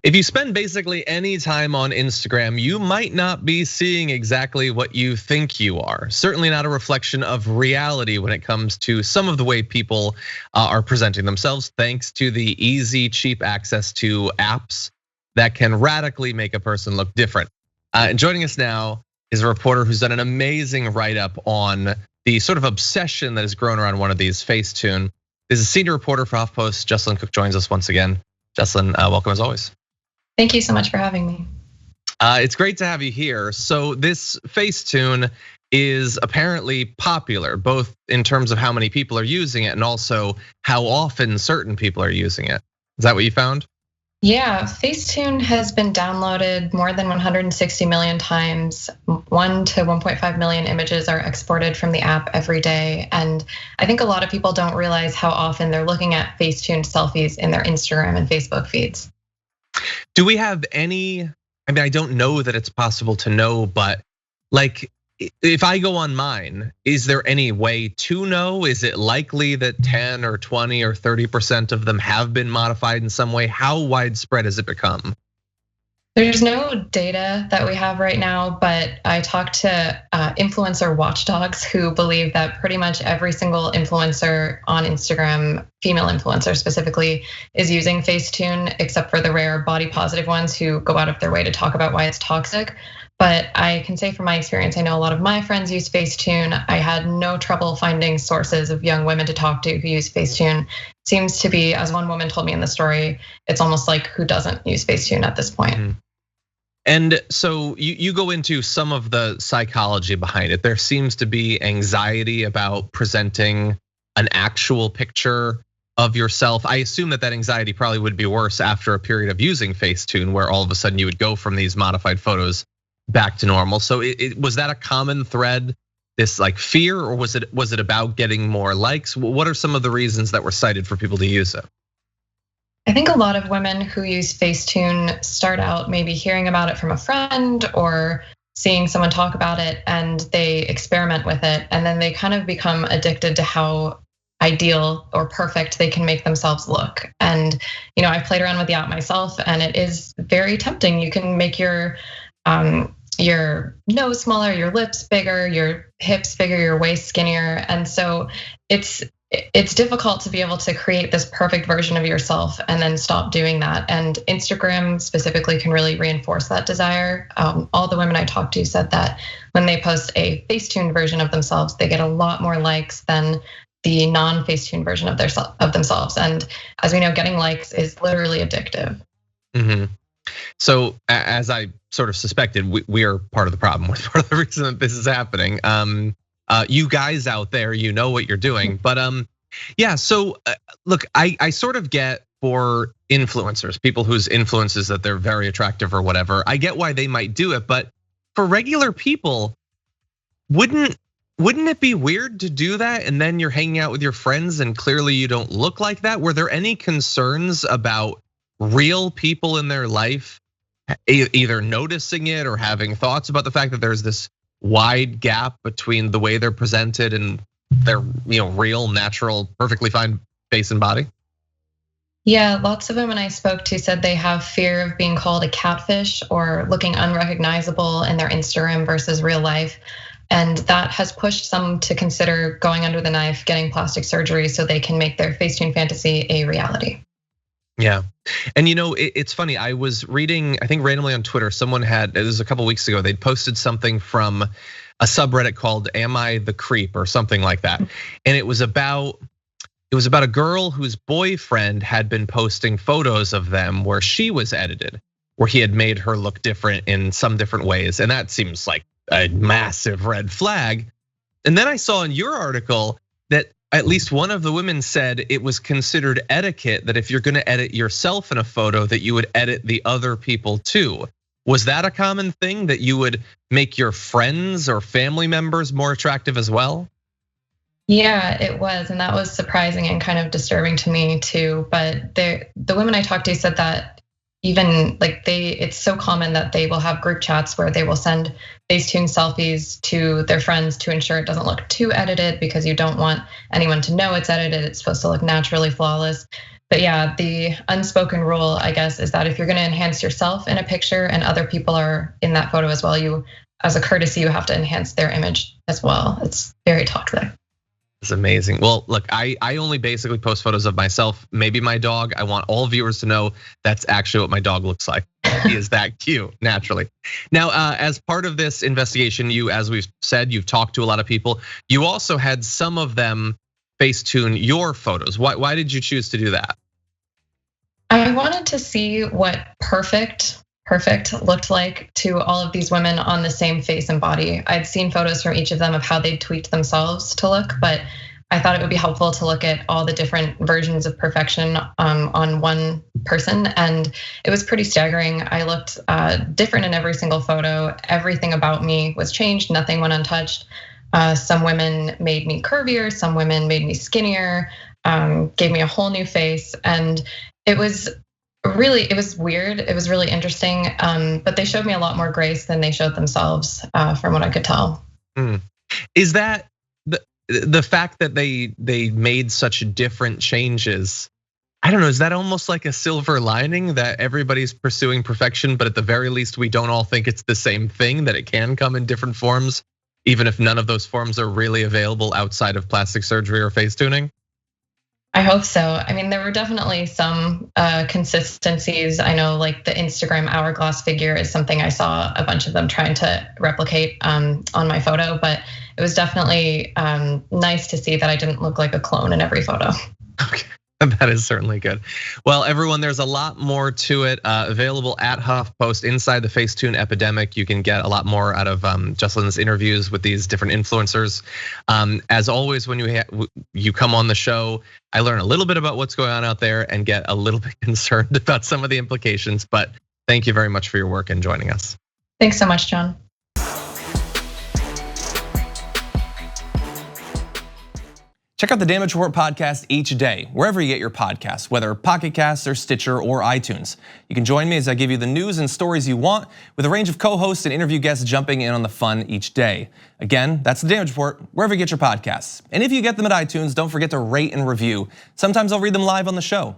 If you spend basically any time on Instagram, you might not be seeing exactly what you think you are. Certainly not a reflection of reality when it comes to some of the way people are presenting themselves, thanks to the easy, cheap access to apps that can radically make a person look different. And joining us now is a reporter who's done an amazing write-up on the sort of obsession that has grown around one of these, Facetune. This is senior reporter for HuffPost, Jesselyn Cook joins us once again. Jesselyn, welcome as always. Thank you so much for having me. It's great to have you here. So this Facetune is apparently popular, both in terms of how many people are using it and also how often certain people are using it. Is that what you found? Yeah, Facetune has been downloaded more than 160 million times. 1 to 1.5 million images are exported from the app every day. And I think a lot of people don't realize how often they're looking at Facetune selfies in their Instagram and Facebook feeds. Do we have any, I mean, I don't know that it's possible to know, but like, if I go on mine, is there any way to know? Is it likely that 10 or 20 or 30% of them have been modified in some way? How widespread has it become? There's no data that we have right now, but I talked to influencer watchdogs who believe that pretty much every single influencer on Instagram, female influencer specifically, is using Facetune, except for the rare body positive ones who go out of their way to talk about why it's toxic. But I can say from my experience, I know a lot of my friends use Facetune. I had no trouble finding sources of young women to talk to who use Facetune. Seems to be, as one woman told me in the story, it's almost like who doesn't use Facetune at this point. Mm-hmm. And so you go into some of the psychology behind it. There seems to be anxiety about presenting an actual picture of yourself. I assume that anxiety probably would be worse after a period of using Facetune, where all of a sudden you would go from these modified photos back to normal. So was that a common thread, this like fear, or was it about getting more likes? What are some of the reasons that were cited for people to use it? I think a lot of women who use Facetune start out maybe hearing about it from a friend or seeing someone talk about it, and they experiment with it, and then they kind of become addicted to how ideal or perfect they can make themselves look. And I've played around with the app myself, and it is very tempting. You can make your nose smaller, your lips bigger, your hips bigger, your waist skinnier, and so it's difficult to be able to create this perfect version of yourself and then stop doing that. And Instagram specifically can really reinforce that desire. All the women I talked to said that when they post a Facetune version of themselves, they get a lot more likes than the non-Facetune version of themselves. And as we know, getting likes is literally addictive. Mm-hmm. So as I sort of suspected, we are part of the problem. We're part of the reason that this is happening. You guys out there, you know what you're doing, but yeah. So look, I sort of get for influencers, people whose influences that they're very attractive or whatever. I get why they might do it, but for regular people, wouldn't it be weird to do that? And then you're hanging out with your friends, and clearly you don't look like that. Were there any concerns about real people in their life either noticing it or having thoughts about the fact that there's this wide gap between the way they're presented and their real, natural, perfectly fine face and body? Yeah, lots of women I spoke to said they have fear of being called a catfish or looking unrecognizable in their Instagram versus real life. And that has pushed some to consider going under the knife, getting plastic surgery so they can make their Facetune fantasy a reality. Yeah, and it's funny. I was reading, I think randomly on Twitter, someone it was a couple weeks ago, they'd posted something from a subreddit called "Am I the Creep?" or something like that, and it was about a girl whose boyfriend had been posting photos of them where she was edited, where he had made her look different in some different ways, and that seems like a massive red flag. And then I saw in your article that at least one of the women said it was considered etiquette that if you're gonna edit yourself in a photo, that you would edit the other people too. Was that a common thing, that you would make your friends or family members more attractive as well? Yeah, it was, and that was surprising and kind of disturbing to me too. But the women I talked to said that even it's so common that they will have group chats where they will send Facetune selfies to their friends to ensure it doesn't look too edited, because you don't want anyone to know it's edited. It's supposed to look naturally flawless. But yeah, the unspoken rule, I guess, is that if you're gonna enhance yourself in a picture and other people are in that photo as well, you, as a courtesy, you have to enhance their image as well. It's very toxic. It's amazing. Well, look, I only basically post photos of myself, maybe my dog. I want all viewers to know that's actually what my dog looks like. He is that cute, naturally. Now, as part of this investigation, you, as we've said, you've talked to a lot of people. You also had some of them Facetune your photos. Why did you choose to do that? I wanted to see what perfect looked like to all of these women on the same face and body. I'd seen photos from each of them of how they tweaked themselves to look, but I thought it would be helpful to look at all the different versions of perfection on one person, and it was pretty staggering. I looked different in every single photo. Everything about me was changed, nothing went untouched. Some women made me curvier, some women made me skinnier, gave me a whole new face, and it was weird. It was really interesting, but they showed me a lot more grace than they showed themselves, from what I could tell. Is that the fact that they made such different changes? I don't know, is that almost like a silver lining that everybody's pursuing perfection, but at the very least we don't all think it's the same thing, that it can come in different forms, even if none of those forms are really available outside of plastic surgery or face tuning? I hope so. I mean, there were definitely some consistencies. I know, like the Instagram hourglass figure is something I saw a bunch of them trying to replicate on my photo, but it was definitely nice to see that I didn't look like a clone in every photo. Okay. That is certainly good. Well, everyone, there's a lot more to it available at HuffPost inside the Facetune Epidemic. You can get a lot more out of Jesselyn's interviews with these different influencers. As always, when you come on the show, I learn a little bit about what's going on out there and get a little bit concerned about some of the implications. But thank you very much for your work and joining us. Thanks so much, John. Check out the Damage Report podcast each day, wherever you get your podcasts, whether Pocket Casts or Stitcher or iTunes. You can join me as I give you the news and stories you want, with a range of co-hosts and interview guests jumping in on the fun each day. Again, that's the Damage Report, wherever you get your podcasts. And if you get them at iTunes, don't forget to rate and review. Sometimes I'll read them live on the show.